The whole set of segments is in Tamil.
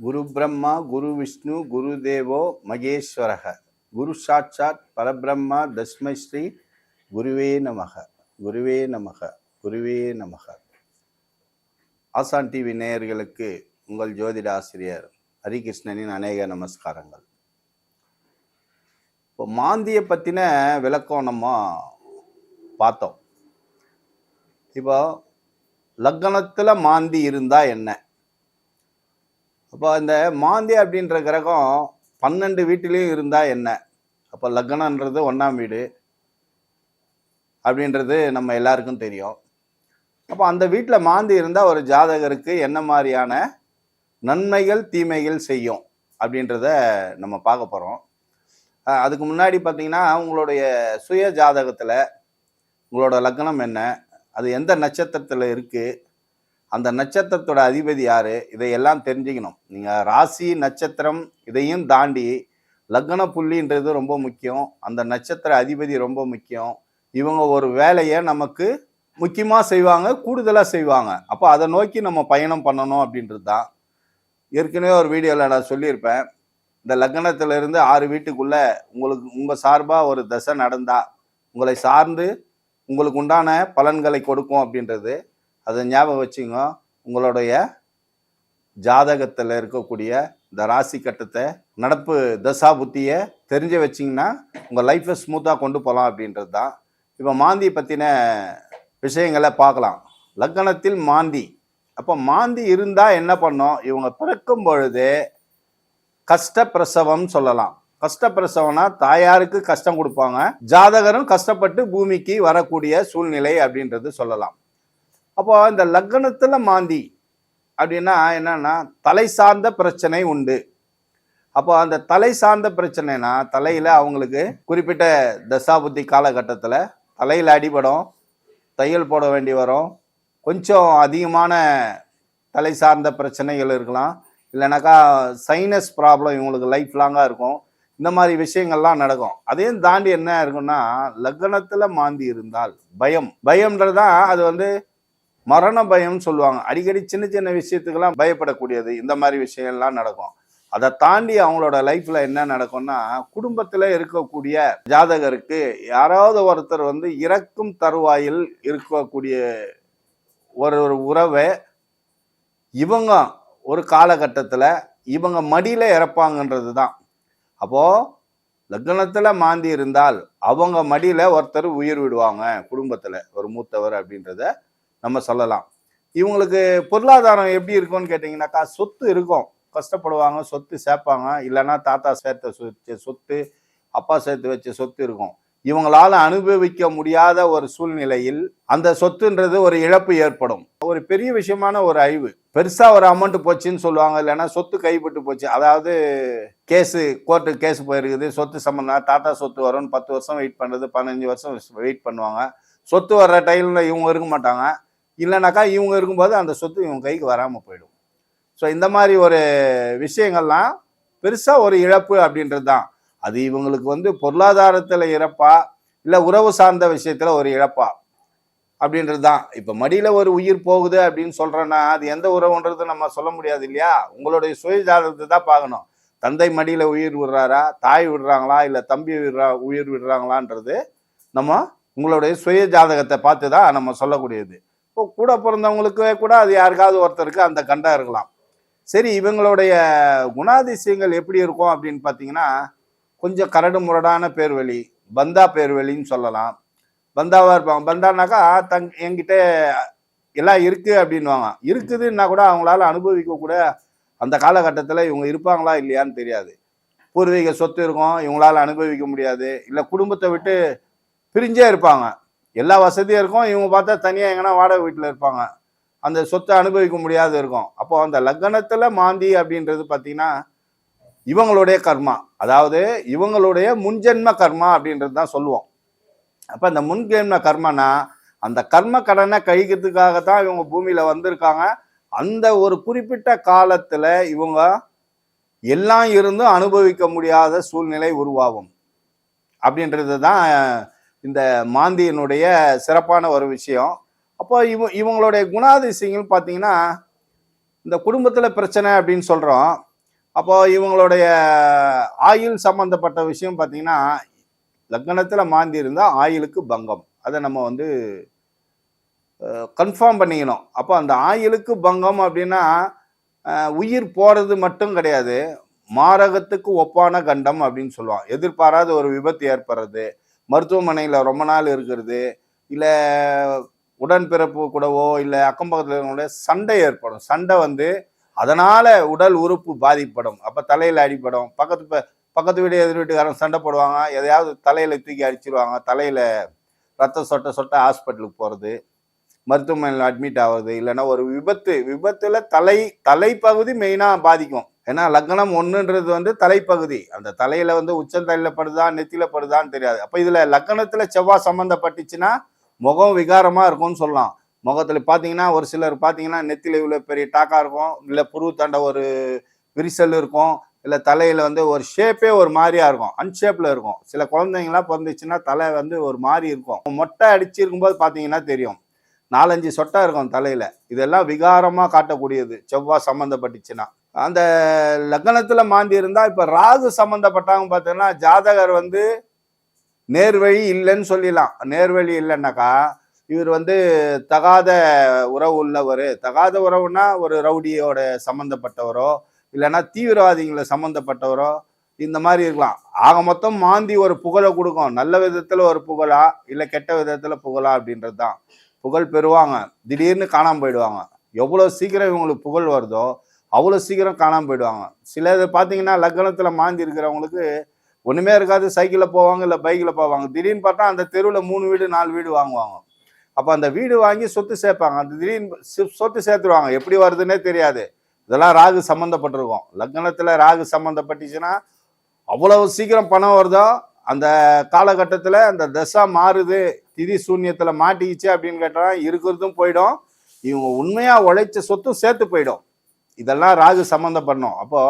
குரு பிரம்மா குரு விஷ்ணு குரு தேவோ மகேஸ்வரக குரு சாட்சாத் பரபிரம்மா தஸ்மை ஸ்ரீ குருவே நமக குருவே நமக குருவே நமக. ஆசான் டிவி நேயர்களுக்கு உங்கள் ஜோதிட ஆசிரியர் ஹரிகிருஷ்ணனின் அநேக நமஸ்காரங்கள். இப்போ மாந்தியை பற்றின விளக்கம் நம்ம பார்த்தோம். இப்போ லக்னத்தில் மாந்தி இருந்தால் என்ன? அப்போ இந்த மாந்தி அப்படின்ற கிரகம் 12 வீட்டிலையும் இருந்தால் என்ன? அப்போ லக்னன்றது 1ஆம் வீடு அப்படின்றது நம்ம எல்லாருக்கும் தெரியும். அப்போ அந்த வீட்டில் மாந்தி இருந்தால் ஒரு ஜாதகருக்கு என்ன மாதிரியான நன்மைகள் தீமைகள் செய்யும் அப்படின்றத நம்ம பார்க்க போகிறோம். அதுக்கு முன்னாடி பார்த்தீங்கன்னா உங்களுடைய சுய ஜாதகத்தில் உங்களோட லக்னம் என்ன, அது எந்த நட்சத்திரத்தில் இருக்குது, அந்த நட்சத்திரத்தோட அதிபதி யார், இதையெல்லாம் தெரிஞ்சுக்கணும். நீங்கள் ராசி நட்சத்திரம் இதையும் தாண்டி லக்ன புள்ளின்றது ரொம்ப முக்கியம். அந்த நட்சத்திர அதிபதி ரொம்ப முக்கியம். இவங்க ஒரு வேலையை நமக்கு முக்கியமாக செய்வாங்க, கூடுதலாக செய்வாங்க. அப்போ அதை நோக்கி நம்ம பயணம் பண்ணணும் அப்படின்றது தான். ஏற்கனவே ஒரு வீடியோவில் நான் சொல்லியிருப்பேன், இந்த லக்னத்திலிருந்து 6 வீட்டுக்குள்ளே உங்கள் சார்பாக ஒரு தசை நடந்தால் உங்களை சார்ந்து உங்களுக்கு உண்டான பலன்களை கொடுக்கும் அப்படின்றது. அதை ஞாபகம் வச்சுங்க. உங்களுடைய ஜாதகத்தில் இருக்கக்கூடிய இந்த ராசி கட்டத்தை நடப்பு தசா புத்தியை தெரிஞ்சு வச்சிங்கன்னா உங்கள் லைஃப்பை ஸ்மூத்தாக கொண்டு போகலாம் அப்படின்றது தான். இப்போ மாந்தியை பற்றின விஷயங்களை பார்க்கலாம். லக்னத்தில் மாந்தி. அப்போ மாந்தி இருந்தால் என்ன பண்ணோம்? இவங்க பிறக்கும் பொழுது கஷ்டப்பிரசவம் சொல்லலாம். கஷ்டப்பிரசவம்னா தாயாருக்கு கஷ்டம் கொடுப்பாங்க, ஜாதகரும் கஷ்டப்பட்டு பூமிக்கு வரக்கூடிய சூழ்நிலை அப்படின்றது சொல்லலாம். அப்போ இந்த லக்னத்துல மாந்தி அப்படின்னா என்னன்னா தலை சார்ந்த பிரச்சனை உண்டு. அப்போ அந்த தலை சார்ந்த பிரச்சனைனா தலையில அவங்களுக்கு குறிப்பிட்ட தசாபுத்தி காலகட்டத்தில் தலையில் அடிபடும், தையல் போட வேண்டி வரும், கொஞ்சம் அதிகமான தலை சார்ந்த பிரச்சனைகள் இருக்கலாம், இல்லைனாக்கா சைனஸ் ப்ராப்ளம் இவங்களுக்கு லைஃப் லாங்காக இருக்கும். இந்த மாதிரி விஷயங்கள்லாம் நடக்கும். அதையும் தாண்டி என்ன இருக்குன்னா லக்னத்துல மாந்தி இருந்தால் பயம்ன்றதுதான். அது மரண பயம்னு சொல்லுவாங்க. அடிக்கடி சின்ன சின்ன விஷயத்துக்கெல்லாம் பயப்படக்கூடியது. இந்த மாதிரி விஷயம்லாம் நடக்கும். அதை தாண்டி அவங்களோட லைஃப்ல என்ன நடக்கும்னா குடும்பத்துல இருக்கக்கூடிய ஜாதகருக்கு யாராவது ஒருத்தர் இறக்கும் தருவாயில் இருக்கக்கூடிய ஒரு உறவை இவங்க ஒரு காலகட்டத்துல இவங்க மடியில இறப்பாங்கன்றது தான். அப்போ லக்னத்துல மாந்தி இருந்தால் அவங்க மடியில ஒருத்தர் உயிர் விடுவாங்க, குடும்பத்துல ஒரு மூத்தவர் அப்படின்றத நம்ம சொல்லலாம். இவங்களுக்கு பொருளாதாரம் எப்படி இருக்கும்னு கேட்டிங்கனாக்கா சொத்து இருக்கும், கஷ்டப்படுவாங்க, சொத்து சேர்ப்பாங்க, இல்லைன்னா தாத்தா சேர்த்த சொத்து, அப்பா சேர்த்து வச்ச சொத்து இருக்கும். இவங்களால அனுபவிக்க முடியாத ஒரு சூழ்நிலையில் அந்த சொத்துன்றது ஒரு இழப்பு ஏற்படும். ஒரு பெரிய விஷயமான ஒரு அழிவு, பெருசா ஒரு அமௌண்ட் போச்சுன்னு சொல்லுவாங்க, இல்லைன்னா சொத்து கைப்பட்டு போச்சு, அதாவது கோர்ட்டுக்கு கேஸ் போயிருக்குது, சொத்து சம்பந்தம், தாத்தா சொத்து வரும்னு 10 வருஷம் வெயிட் பண்ணுறது, 15 வருஷம் வெயிட் பண்ணுவாங்க. சொத்து வர்ற டைம்ல இவங்க இருக்க மாட்டாங்க, இல்லைனாக்கா இவங்க இருக்கும்போது அந்த சொத்து இவங்க கைக்கு வராமல் போயிடும். ஸோ இந்த மாதிரி ஒரு விஷயங்கள்லாம் பெருசாக ஒரு இழப்பு அப்படின்றது தான். அது இவங்களுக்கு பொருளாதாரத்தில் இழப்பா இல்லை உறவு சார்ந்த விஷயத்தில் ஒரு இழப்பா அப்படின்றது தான். இப்போ மடியில் ஒரு உயிர் போகுது அப்படின்னு சொல்கிறேன்னா அது எந்த உறவுன்றது நம்ம சொல்ல முடியாது இல்லையா? உங்களுடைய சுய ஜாதகத்தை தான் பார்க்கணும். தந்தை மடியில் உயிர் விடுறாரா, தாய் விடுறாங்களா, இல்லை தம்பி உயிர் விடுறாங்களான்றது நம்ம உங்களுடைய சுய ஜாதகத்தை பார்த்து தான் நம்ம சொல்லக்கூடியது. இப்போ கூட பிறந்தவங்களுக்கு கூட அது யாருக்காவது ஒருத்தருக்கு அந்த கண்டம் இருக்கலாம். சரி, இவங்களுடைய குணாதிசயங்கள் எப்படி இருக்கும் அப்படின்னு பார்த்தீங்கன்னா கொஞ்சம் கரடு முரடான பேர்வழி, பந்தா பேர்வழின்னு சொல்லலாம். பந்தாவாக இருப்பாங்க. பந்தானாக்கா என்கிட்ட எல்லாம் இருக்குது அப்படின்வாங்க. இருக்குதுன்னா கூட அவங்களால அனுபவிக்க கூட அந்த காலகட்டத்தில் இவங்க இருப்பாங்களா இல்லையான்னு தெரியாது. பூர்வீக சொத்து இருக்கும், இவங்களால அனுபவிக்க முடியாது, இல்லை குடும்பத்தை விட்டு பிரிஞ்சே இருப்பாங்க. எல்லா வசதியும் இருக்கும், இவங்க பார்த்தா தனியாக எங்கன்னா வாடகை வீட்டில் இருப்பாங்க, அந்த சொத்தை அனுபவிக்க முடியாது இருக்கும். அப்போ அந்த லக்னத்தில் மாந்தி அப்படின்றது பார்த்தீங்கன்னா இவங்களுடைய கர்மா, அதாவது இவங்களுடைய முன்ஜென்ம கர்மா அப்படின்றது தான் சொல்லுவோம். அப்போ அந்த முன்ஜென்ம கர்மனா அந்த கர்ம கடனை கழிக்கிறதுக்காகத்தான் இவங்க பூமியில் வந்திருக்காங்க. அந்த ஒரு குறிப்பிட்ட காலத்தில் இவங்க எல்லாம் இருந்தும் அனுபவிக்க முடியாத சூழ்நிலை உருவாகும் அப்படின்றது தான் இந்த மாந்தியினுடைய சிறப்பான ஒரு விஷயம். அப்போ இவங்களுடைய குணாதிசயங்கள் பார்த்தீங்கன்னா இந்த குடும்பத்தில் பிரச்சனை அப்படின்னு சொல்கிறோம். அப்போ இவங்களுடைய ஆயுள் சம்பந்தப்பட்ட விஷயம் பார்த்தீங்கன்னா, லக்னத்துல மாந்தி இருந்தா ஆயுளுக்கு பங்கம். அதை நம்ம வந்து கன்ஃபார்ம் பண்ணிக்கணும். அப்போ அந்த ஆயுளுக்கு பங்கம் அப்படின்னா உயிர் போறது மட்டும் கிடையாது, மாரகத்துக்கு ஒப்பான கண்டம் அப்படின்னு சொல்லுவாங்க. எதிர்பாராத ஒரு விபத்து ஏற்படுறது, மருத்துவமனையில் ரொம்ப நாள் இருக்கிறது, இல்லை உடன்பிறப்பு கூடவோ இல்லை அக்கம் பக்கத்தில் சண்டை ஏற்படும். சண்டை வந்து அதனால உடல் உறுப்பு பாதிப்படும். அப்போ தலையில் அடிப்படும். பக்கத்து வீடு எதிர் வீட்டுக்காரங்க சண்டை போடுவாங்க, எதையாவது தலையில தூக்கி அடிச்சிருவாங்க, தலையில ரத்தம் சொட்ட சொட்ட ஹாஸ்பிட்டலுக்கு போகிறது, மருத்துவமனையில் அட்மிட் ஆகுது. இல்லைன்னா ஒரு விபத்துல தலைப்பகுதி மெயினாக பாதிக்கும். ஏன்னா லக்னம் ஒன்றுன்றது வந்து தலைப்பகுதி. அந்த தலையில வந்து உச்சந்தலையில படுதா நெத்தியில படுதான்னு தெரியாது. அப்போ இதுல லக்னத்துல செவ்வாய் சம்மந்தப்பட்டுச்சுன்னா முகம் விகாரமா இருக்கும்னு சொல்லலாம். முகத்துல பார்த்தீங்கன்னா ஒரு சிலர் பார்த்தீங்கன்னா நெத்தியில இவ்வளோ பெரிய டாக்கா இருக்கும், இல்லை புருவ தண்டை ஒரு விரிசல் இருக்கும், இல்லை தலையில வந்து ஒரு ஷேப்பே ஒரு மாதிரியா இருக்கும், அன்ஷேப்ல இருக்கும். சில குழந்தைங்களாம் பிறந்துச்சுன்னா தலை வந்து ஒரு மாதிரி இருக்கும். மொட்டை அடிச்சிருக்கும்போது பார்த்தீங்கன்னா தெரியும், 4-5 சொட்டா இருக்கும் தலையில. இதெல்லாம் விகாரமா காட்டக்கூடியது செவ்வாய் சம்மந்தப்பட்டுச்சுன்னா. அந்த லக்னத்துல மாந்தி இருந்தா, இப்ப ராகு சம்பந்தப்பட்டாங்க பார்த்தீங்கன்னா, ஜாதகர் வந்து நேர்வழி இல்லைன்னு சொல்லிடலாம். நேர்வழி இல்லைன்னாக்கா இவர் வந்து தகாத உறவு உள்ளவர். தகாத உறவுனா ஒரு ரவுடியோட சம்மந்தப்பட்டவரோ இல்லைன்னா தீவிரவாதிகளை சம்மந்தப்பட்டவரோ இந்த மாதிரி இருக்கலாம். ஆக மொத்தம் மாந்தி ஒரு புகழை கொடுக்கும். நல்ல விதத்துல ஒரு புகழா இல்லை கெட்ட விதத்துல புகழா அப்படின்றது தான். புகழ் பெறுவாங்க, திடீர்னு காணாமல் போயிடுவாங்க. எவ்வளோ சீக்கிரம் இவங்களுக்கு புகழ் வருதோ அவ்வளோ சீக்கிரம் காணாமல் போயிடுவாங்க. சில இது பார்த்தீங்கன்னா லக்னத்தில் மாந்தி இருக்கிறவங்களுக்கு ஒன்றுமே இருக்காது, சைக்கிளில் போவாங்க இல்லை பைக்கில் போவாங்க. திடீர்னு பார்த்தா அந்த தெருவில் 3 வீடு 4 வீடு வாங்குவாங்க. அப்போ அந்த வீடு வாங்கி சொத்து சேர்ப்பாங்க. அந்த திடீர்னு சொத்து சேர்த்துருவாங்க, எப்படி வருதுன்னே தெரியாது. இதெல்லாம் ராகு சம்மந்தப்பட்டிருக்கும். லக்னத்தில் ராகு சம்மந்தப்பட்டுச்சுன்னா அவ்வளவு சீக்கிரம் பணம் வருதோ அந்த காலகட்டத்தில் அந்த தசா மாறுது, திதி சூன்யத்தில் மாட்டிக்கிச்சு அப்படின்னு கேட்டால் இருக்கிறதும் போயிடும், இவங்க உண்மையாக உழைச்ச சொத்தும் சேர்த்து போயிடும். இதெல்லாம் ராகு சம்மந்தப்படணும். அப்போ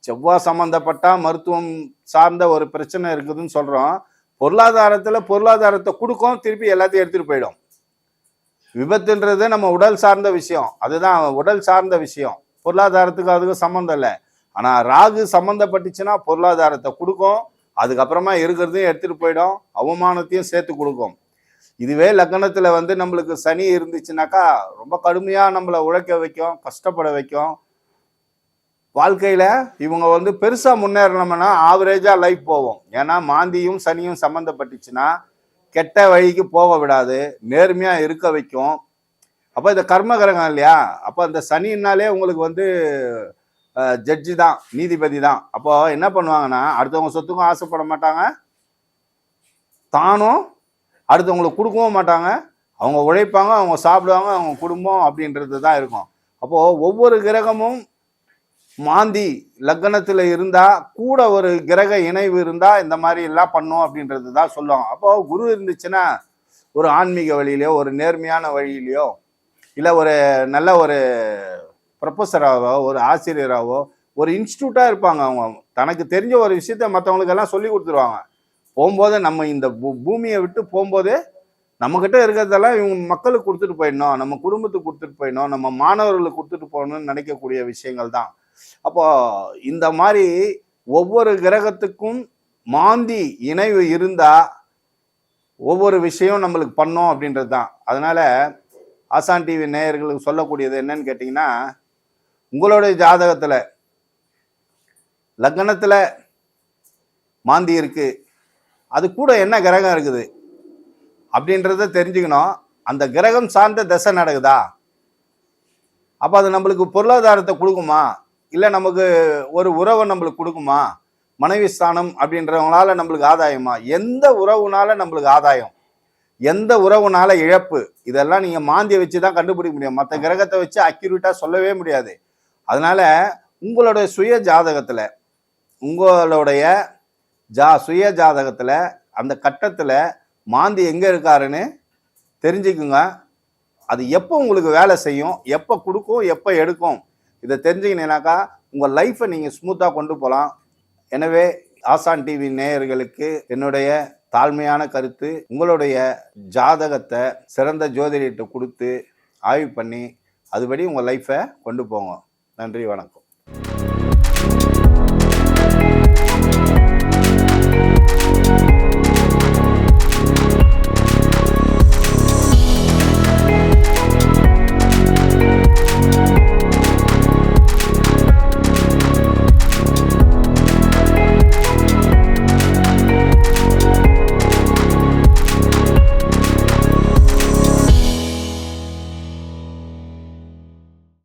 செவ்வாய் சம்மந்தப்பட்டா மருத்துவம் சார்ந்த ஒரு பிரச்சனை இருக்குதுன்னு சொல்றோம். பொருளாதாரத்தை கொடுக்கும், திருப்பி எல்லாத்தையும் எடுத்துட்டு போயிடும். விபத்துன்றது நம்ம உடல் சார்ந்த விஷயம், அதுதான் உடல் சார்ந்த விஷயம். பொருளாதாரத்துக்கு அதுக்கு சம்மந்தம் இல்லை. ஆனா ராகு சம்மந்தப்பட்டுச்சுன்னா பொருளாதாரத்தை கொடுக்கும், அதுக்கப்புறமா இருக்கிறதையும் எடுத்துட்டு போயிடும், அவமானத்தையும் சேர்த்து கொடுக்கும். இதுவே லக்னத்துல வந்து நம்மளுக்கு சனி இருந்துச்சுனாக்கா ரொம்ப கடுமையா நம்மளை உழைக்க வைக்கும், கஷ்டப்பட வைக்கும். வாழ்க்கையில இவங்க வந்து பெருசா முன்னேறணும்னா ஆவரேஜா லைஃப் போவோம். ஏன்னா மாந்தியும் சனியும் சம்மந்தப்பட்டுச்சுன்னா கெட்ட வழிக்கு போக விடாது, நேர்மையா இருக்க வைக்கும். அப்போ இந்த கர்மகிரகம் இல்லையா, அப்போ அந்த சனின்னாலே உங்களுக்கு வந்து ஜட்ஜி தான், நீதிபதி தான். அப்போ என்ன பண்ணுவாங்கன்னா அடுத்தவங்க சொத்துக்கும் ஆசைப்பட மாட்டாங்க, தானும் அடுத்தவங்களுக்கு கொடுக்கவும் மாட்டாங்க. அவங்க உழைப்பாங்க, அவங்க சாப்பிடுவாங்க, அவங்க குடும்பம் அப்படின்றது தான் இருக்கும். அப்போ ஒவ்வொரு கிரகமும் மாந்தி லக்னத்துல இருந்தா கூட ஒரு கிரக இணைவு இருந்தா இந்த மாதிரி எல்லாம் பண்ணும் அப்படின்றது தான் சொல்லுவாங்க. அப்போ குரு இருந்துச்சுன்னா ஒரு ஆன்மீக வழியிலையோ ஒரு நேர்மையான வழியிலையோ இல்லை ஒரு நல்ல ஒரு ப்ரொஃபஸராகவோ ஒரு ஆசிரியராகவோ ஒரு இன்ஸ்டியூட்டாக இருப்பாங்க. அவங்க தனக்கு தெரிஞ்ச ஒரு விஷயத்த மற்றவங்களுக்கெல்லாம் சொல்லி கொடுத்துருவாங்க. போகும்போது நம்ம இந்த பூமியை விட்டு போகும்போது நம்மக்கிட்ட இருக்கிறதெல்லாம் இவங்க மக்களுக்கு கொடுத்துட்டு போயிடணும், நம்ம குடும்பத்துக்கு கொடுத்துட்டு போயிடணும், நம்ம மாணவர்களுக்கு கொடுத்துட்டு போகணும்னு நினைக்கக்கூடிய விஷயங்கள் தான். அப்போ இந்த மாதிரி ஒவ்வொரு கிரகத்துக்கும் மாந்தி இணைவு இருந்தா ஒவ்வொரு விஷயம் நம்மளுக்கு பண்ணோம் அப்படின்றது தான். அதனால ஆசான் டிவி நேயர்களுக்கு சொல்லக்கூடியது என்னன்னு கேட்டிங்கன்னா, உங்களுடைய ஜாதகத்துல லக்னத்துல மாந்தி இருக்கு, அது கூட என்ன கிரகம் இருக்குது அப்படின்றத தெரிஞ்சுக்கணும். அந்த கிரகம் சார்ந்த தசை நடக்குதா, அப்போ அது நம்மளுக்கு பொருளாதாரத்தை கொடுக்குமா, இல்லை நமக்கு ஒரு உறவை நம்மளுக்கு கொடுக்குமா, மனைவி ஸ்தானம் அப்படின்றவங்களால நம்மளுக்கு ஆதாயமா, எந்த உறவுனால நம்மளுக்கு ஆதாயம், எந்த உறவுனால இழப்பு, இதெல்லாம் நீங்க மாந்தியை வச்சு தான் கண்டுபிடிக்க முடியும். மற்ற கிரகத்தை வச்சு அக்யூரேட்டா சொல்லவே முடியாது. அதனால உங்களுடைய சுய ஜாதகத்துல உங்களுடைய சுய ஜாதகத்துல அந்த கட்டத்துல மாந்தி எங்க இருக்காருன்னு தெரிஞ்சுக்குங்க. அது எப்போ உங்களுக்கு வேலை செய்யும், எப்போ கொடுக்கும், எப்போ எடுக்கும், இதை தெரிஞ்சுக்கினீங்கனாக்கா உங்கள் லைஃப்பை நீங்கள் ஸ்மூத்தாக கொண்டு போகலாம். எனவே ஆசான் டிவி நேயர்களுக்கு என்னுடைய தாழ்மையான கருத்து, உங்களுடைய ஜாதகத்தை சிறந்த ஜோதிடர்கிட்ட கொடுத்து ஆய்வு பண்ணி அதுபடி உங்கள் லைஃப்பை கொண்டு போங்க. நன்றி, வணக்கம்.